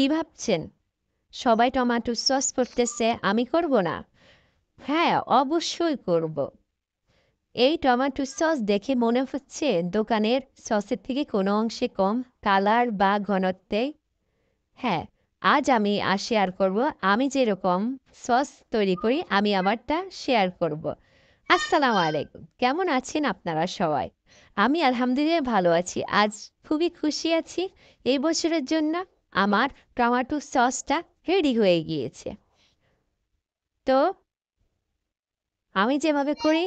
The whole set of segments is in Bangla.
কি ভাবছেন? সবাই টমেটো সস করতেছে, আমি করব না? হ্যাঁ, অবশ্যই করব। এই টমেটো সস দেখে মনে হচ্ছে দোকানের সসের থেকে কোনো অংশে কম, কালার বা ঘনত্বে? হ্যাঁ, আজ আমি শেয়ার করব আমি যেরকম সস তৈরি করি, আমি আমারটা শেয়ার করব। আসসালামু আলাইকুম। কেমন আছেন আপনারা সবাই? আমি আলহামদুলিল্লাহ ভালো আছি। আজ খুবই খুশি আছি। এই বছরের জন্য আমার টমেটো সসটা রেডি হয়ে গিয়েছে। তো আমি যেভাবে করি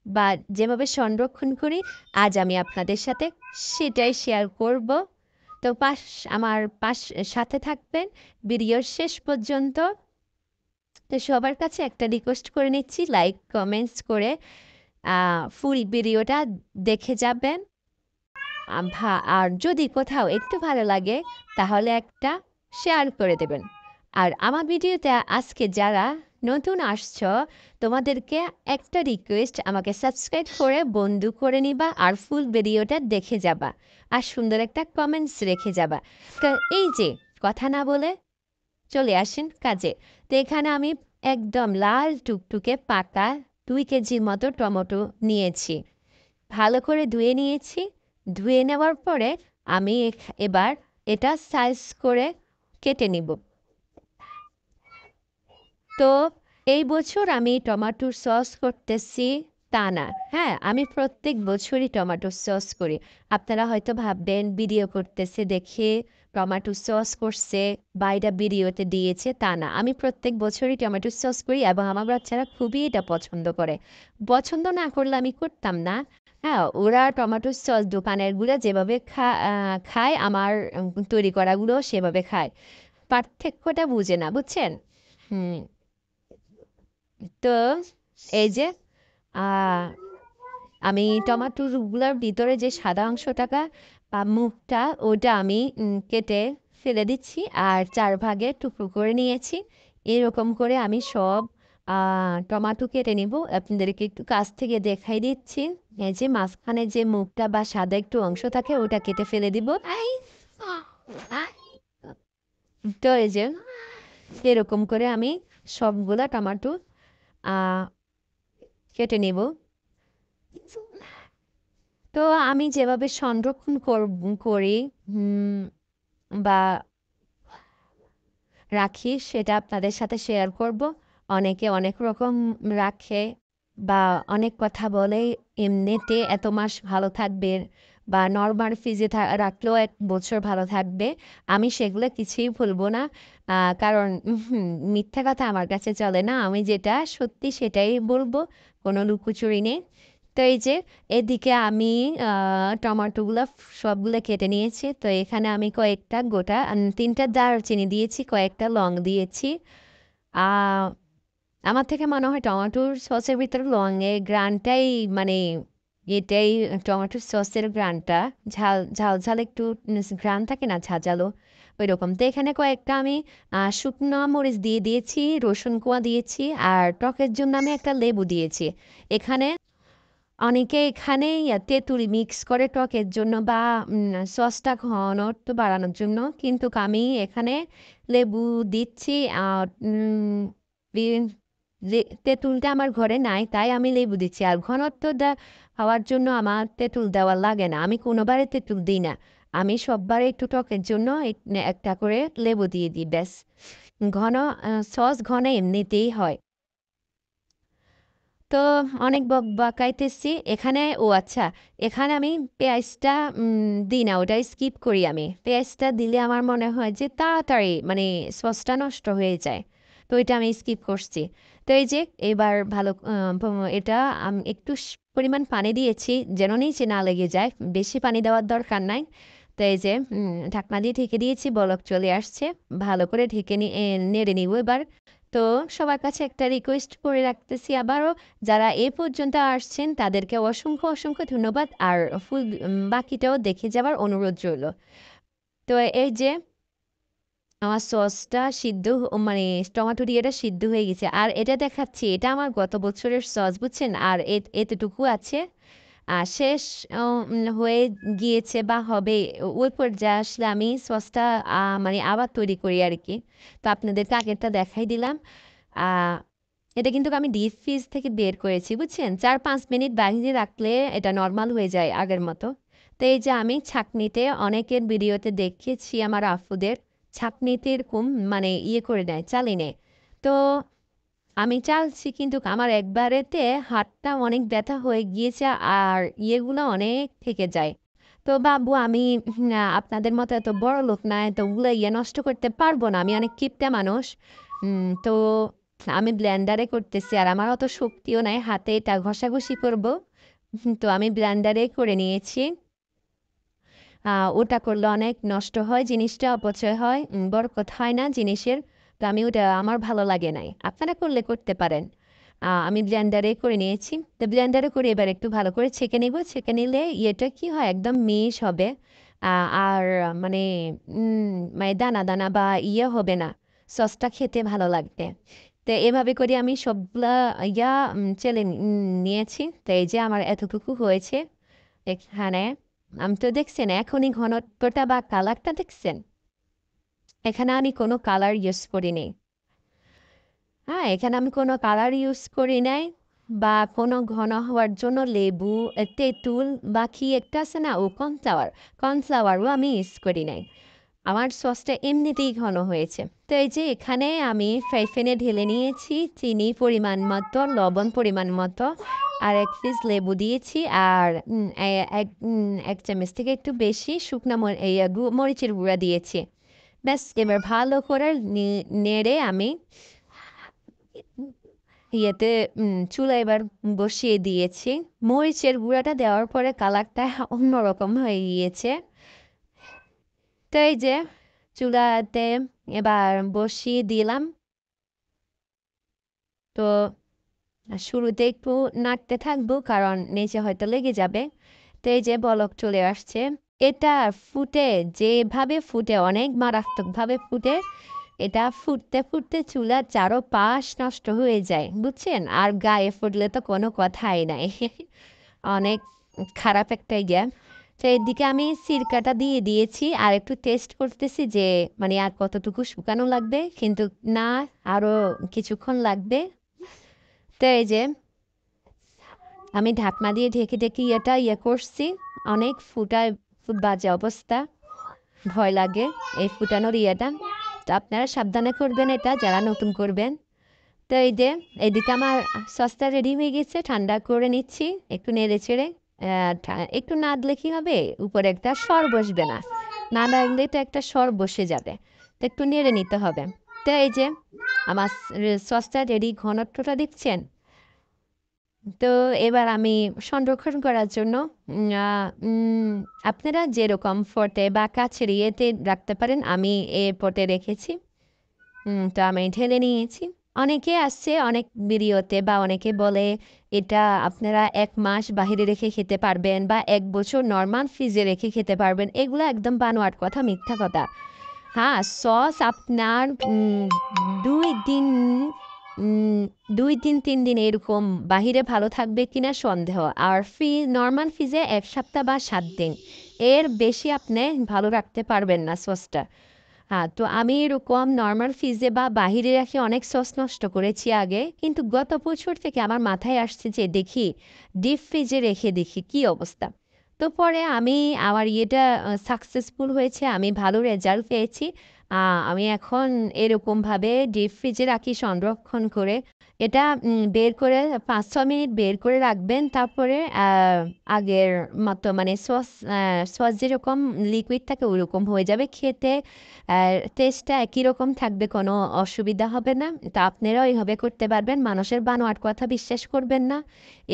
বা যেভাবে সংরক্ষণ করি, আজ আমি আপনাদের সাথে সেটাই শেয়ার করব। তো আমার সাথে থাকবেন ভিডিওর শেষ পর্যন্ত। তো সবার কাছে একটা রিকোয়েস্ট করে নিচ্ছি, লাইক কমেন্টস করে ফুল ভিডিওটা দেখে যাবেন। আর যদি কোথাও একটু ভালো লাগে তাহলে একটা শেয়ার করে দেবেন। আর আমার ভিডিওতে আজকে যারা নতুন আসছো, তোমাদেরকে একটা রিকোয়েস্ট, আমাকে সাবস্ক্রাইব করে বন্ধু করে নিবা আর ফুল ভিডিওটা দেখে যাবা আর সুন্দর একটা কমেন্টস রেখে যাবা। তো এই যে কথা না বলে চলে আসেন কাজে। তো এখানে আমি একদম লাল টুকটুকে পাকা 2 কেজির মতো টমেটো নিয়েছি, ভালো করে ধুয়ে নিয়েছি। ধুয়ে নেওয়ার পরে আমি এবার এটা সাইজ করে কেটে নিব। তো এই বছর আমি টমেটোর সস করতেছি তা না, হ্যাঁ, আমি প্রত্যেক বছরই টমেটোর সস করি। আপনারা হয়তো ভাববেন ভিডিও করতেছে দেখে টমেটো সস করছে বা এটা ভিডিওতে দিয়েছে, তা না। আমি প্রত্যেক বছরই টমেটো সস করি এবং আমার বাচ্চারা খুবই এটা পছন্দ করে। পছন্দ না করলে আমি করতাম না। হ্যাঁ, ওরা টমেটো সস দোকানেরগুলো যেভাবে খায়, আমার তৈরি করাগুলো সেভাবে খায়। পার্থক্যটা বুঝে না, বুঝছেন? হুম। তো এই যে আহ, আমি টমেটোগুলোর ভিতরে যে সাদা অংশটাকা বা মুখটা, ওটা আমি কেটে ফেলে দিচ্ছি আর 4 ভাগে টুকরো করে নিয়েছি। এরকম করে আমি সব টমেটো কেটে নিব। আপনাদেরকে একটু কাছ থেকে দেখাই দিচ্ছি। এই যে মাঝখানে যে মুখটা বা সাদা একটু অংশ থাকে, ওটা কেটে ফেলে দিব। তো এই যে এরকম করে আমি সবগুলা টমেটো আহ কেটে নেব। তো আমি যেভাবে সংরক্ষণ করি বা রাখি, সেটা আপনাদের সাথে শেয়ার করব। অনেকে অনেক রকম রাখে বা অনেক কথা বলে, এমনিতে এত মাস ভালো থাকবে বা নর্মাল ফ্রিজে রাখলেও 1 বছর ভালো থাকবে। আমি সেগুলো কিছুই বলবো না, কারণ মিথ্যা কথা আমার কাছে চলে না। আমি যেটা সত্যি সেটাই বলবো, কোনো লুকোচুরি নেই। তো এই যে এদিকে আমি টমেটোগুলো সবগুলো কেটে নিয়েছি। তো এখানে আমি কয়েকটা গোটা 3টা দারচিনি দিয়েছি, কয়েকটা লং দিয়েছি। আহ, আমার থেকে মনে হয় টমেটোর সসের ভিতরে লংয়ের গ্রানটাই, মানে এটাই টমেটোর সসের গ্রানটা। ঝাল ঝাল ঝাল একটু গ্রান থাকে না, ঝাঁঝালো ওই রকম। তো এখানে কয়েকটা আমি শুকনো মরিচ দিয়ে দিয়েছি, রসুন কোয়া দিয়েছি আর টকের জন্য আমি একটা লেবু দিয়েছি। এখানে অনেকে এখানে তেঁতুল মিক্স করে টকের জন্য বা সসটা ঘনত্ব বাড়ানোর জন্য, কিন্তু আমি এখানে লেবু দিচ্ছি। আর তেঁতুলটা আমার ঘরে নাই, তাই আমি লেবু দিচ্ছি। আর ঘনত্ব হওয়ার জন্য আমার তেঁতুল দেওয়া লাগে না, আমি কোনোবারে তেঁতুল দিই না। আমি সববারে একটু টকের জন্য একটা করে লেবু দিয়ে দিই, ব্যাস। ঘন সস ঘন এমনিতেই হয়। তো অনেক বাকাইতেছি এখানে। ও আচ্ছা, এখানে আমি পেঁয়াজটা দিই না, ওটা স্কিপ করি। আমি পেঁয়াজটা দিলে আমার মনে হয় যে তাড়াতাড়ি মানে সসটা নষ্ট হয়ে যায়, তো এটা আমি স্কিপ করছি। তো এই যে এবার ভালো এটা আমি একটু পরিমাণ পানি দিয়েছি যেন নিচে না লেগে যায়, বেশি পানি দেওয়ার দরকার নাই। তো এই যে ঢাকনা দিয়ে ঢেকে দিয়েছি, বলক চলে আসছে। ভালো করে ঢেকে নেড়ে নিব এবার। তো সবার কাছে একটা রিকোয়েস্ট করে রাখতেছি আবারও, যারা এ পর্যন্ত আসছেন তাদেরকে অসংখ্য অসংখ্য ধন্যবাদ আর ফুল বাকিটাও দেখে যাবার অনুরোধ রইল। তো এই যে আমার সসটা সিদ্ধ মানে টমেটো দিয়ে এটা সিদ্ধ হয়ে গেছে, আর এটা দেখাচ্ছি এটা আমার গত বছরের সস, বুঝছেন? আর এতটুকু আছে। শেষ হয়ে গিয়েছে বা হবে, ওই পর্যায়ে আসলে আমি সসটা মানে আবার তৈরি করি আর কি। তো আপনাদেরকে আগেরটা দেখাই দিলাম। আ এটা কিন্তু আমি ডিপ ফ্রিজ থেকে বের করেছি, বুঝছেন? ৪-৫ মিনিট বাইরে রাখলে এটা নরমাল হয়ে যায় আগের মতো। তো এই যে আমি ছাঁকনিতে অনেকের ভিডিওতে দেখেছি আমার আফুদের, ছাঁকনিতে এরকম মানে করে নেয়, চালিয়ে নেয়। তো আমি চালছি কিন্তু আমার একবারেতে হাতটা অনেক ব্যথা হয়ে গিয়েছে আর ইয়েগুলো অনেক থেকে যায়। তো বাবু আমি আপনাদের মতো এত বড়লোক না, এতগুলো নষ্ট করতে পারবো না। আমি অনেক কিপটে মানুষ। তো আমি ব্লেন্ডারে করতেছি আর আমার অত শক্তিও নাই হাতে এটা ঘষাঘষি করব। তো আমি ব্লেন্ডারে করে নিয়েছি। ওটা করলে অনেক নষ্ট হয়, জিনিসটা অপচয় হয়, বরকত হয় না জিনিসের। তো আমি ওটা আমার ভালো লাগে নাই। আপনারা করলে করতে পারেন। আমি ব্লেন্ডারে করে নিয়েছি। তো ব্লেন্ডারে করে এবার একটু ভালো করে ছেঁকে নিব। ছেঁকে নিলে ইয়েটা কি হয় একদম মিশ হবে। আর মানে মানে দানা দানা বা হবে না। সসটা খেতে ভালো লাগবে। তো এভাবে করে আমি সবগুলা চেলে নিয়েছি। তো এই যে আমার এতটুকু হয়েছে এখানে। আমি তো দেখছেন এখনই ঘনত্বটা বা কালারটা দেখছেন? এখানে আমি কোনো কালার ইউজ করিনি। হ্যাঁ, এখানে আমি কোনো কালার ইউজ করি নাই বা কোনো ঘন হওয়ার জন্য লেবু, তেঁতুল বা কি একটা আছে না ও কর্নফ্লাওয়ারও আমি ইউজ করি নাই। আমার সসটা এমনিতেই ঘন হয়েছে। তো এই যে এখানে আমি ফ্রাই প্যানে ঢেলে নিয়েছি চিনি পরিমাণ মতো, লবণ পরিমাণ মতো, আর ১ পিস লেবু দিয়েছি আর এক চামচ থেকে একটু বেশি শুকনা মরিচের গুঁড়া দিয়েছি। ব্যাস এবার ভালো করে নেড়ে আমি ইয়েতে চুলায় এবার বসিয়ে দিয়েছি। মরিচের গুঁড়াটা দেওয়ার পরে কালারটা অন্যরকম হয়ে গিয়েছে। তো এই যে চুলাতে এবার বসিয়ে দিলাম। তো শুরুতে একটু নাড়তে থাকবো কারণ নিচে হয়তো লেগে যাবে। তো এই যে বলক চলে আসছে। এটা ফুটে, যেভাবে ফুটে অনেক মারাত্মকভাবে ফুটে। এটা ফুটতে ফুটতে চুলার চারপাশ নষ্ট হয়ে যায়, বুঝছেন? আর গায়ে ফুটলে তো কোনো কথাই নাই। অনেক খারাপ একটা ইয়ে। তো এদিকে আমি সিরকাটা দিয়ে দিয়েছি আর একটু টেস্ট করতেছি যে মানে আর কতটুকু শুকানো লাগবে, কিন্তু না, আরো কিছুক্ষণ লাগবে। তো এই যে আমি ঢাকনা দিয়ে ঢেকে ঢেকে করছি। অনেক বাজে অবস্থা, ভয় লাগে এই ফুটানোর ইয়েটা। তো আপনারা সাবধানে করবেন এটা যারা নতুন করবেন। তো এই যে এদিকে আমার সসটা রেডি হয়ে গেছে, ঠান্ডা করে নিচ্ছি একটু নেড়ে চেড়ে। একটু নাড়লে কি হবে, উপরে একটা সর বসবে না, না নাড়লে তো একটা সর বসে যাবে। তো একটু নেড়ে নিতে হবে। তো এই যে আমার সসটা রেডি, ঘনত্বটা দেখছেন? তো এবার আমি সংরক্ষণ করার জন্য আপনারা যেরকম ফটে বা কাছের ইয়েতে রাখতে পারেন, আমি এ পটে রেখেছি। তো আমি ঢেলে নিয়েছি। অনেকে আসছে অনেক ভিডিওতে বা অনেকে বলে এটা আপনারা ১ মাস বাহিরে রেখে খেতে পারবেন বা ১ বছর নরমাল ফ্রিজে রেখে খেতে পারবেন। এগুলো একদম বানোয়াট কথা, মিথ্যা কথা। হ্যাঁ, সস আপনার ২ দিন, উম ২ দিন ৩ দিন এরকম বাহিরে ভালো থাকবে কিনা সন্দেহ। আর নরমাল ফ্রিজে ১ সপ্তাহ বা ৭ দিন। এর বেশি আপনি ভালো রাখতে পারবেন না সসটা। হ্যাঁ, তো আমি এরকম নরমাল ফ্রিজে বা বাহিরে রাখি অনেক সস নষ্ট করেছি আগে। কিন্তু গত বছর থেকে আমার মাথায় আসছে যে দেখি ডিপ ফ্রিজে রেখে দেখি কি অবস্থা। তো পরে আমি আমার সাকসেসফুল হয়েছে। আমি ভালো রেজাল্ট পেয়েছি। আমি এখন এরকমভাবে ডিপ ফ্রিজে রাখি সংরক্ষণ করে। এটা বের করে ৫-৬ মিনিট বের করে রাখবেন। তারপরে আগের মতো মানে সস যেরকম লিকুইড থাকে ওরকম হয়ে যাবে। খেতে টেস্টটা একই রকম থাকবে, কোনো অসুবিধা হবে না। তো আপনারাও এভাবে করতে পারবেন। মানুষের বানোয়াট কথা বিশ্বাস করবেন না।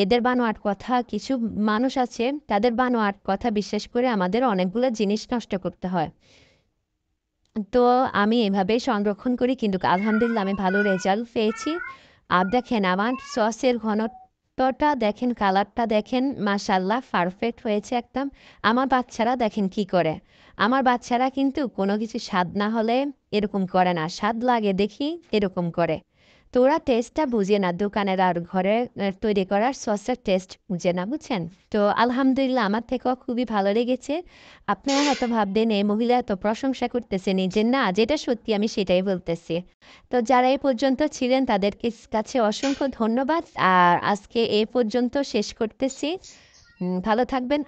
এদের বানোয়াট কথা, কিছু মানুষ আছে তাদের বানোয়াট কথা বিশ্বাস করে আমাদের অনেকগুলো জিনিস নষ্ট করতে হয়। তো আমি এভাবেই সংরক্ষণ করি, কিন্তু আলহামদুলিল্লাহ আমি ভালো রেজাল্ট পেয়েছি। আর দেখেন আমার সসের ঘনত্বটা দেখেন, কালারটা দেখেন, মাশাআল্লাহ পারফেক্ট হয়েছে একদম। আমার বাচ্চারা দেখেন কি করে। আমার বাচ্চারা কিন্তু কোনো কিছু স্বাদ না হলে এরকম করে না। স্বাদ লাগে দেখি এরকম করে। তো ওরা টেস্টটা বুঝে না, দোকানের আর ঘরে তৈরি করার সসের টেস্ট বুঝে না, বুঝছেন? তো আলহামদুলিল্লাহ আমার থেকেও খুবই ভালো লেগেছে। আপনারা হয়তো ভাববেন এই মহিলা এত প্রশংসা করতেছে নিজের, না যেটা সত্যি আমি সেটাই বলতেছি। তো যারা এই পর্যন্ত ছিলেন তাদের কাছে অসংখ্য ধন্যবাদ। আর আজকে এই পর্যন্ত শেষ করতেছি। ভালো থাকবেন।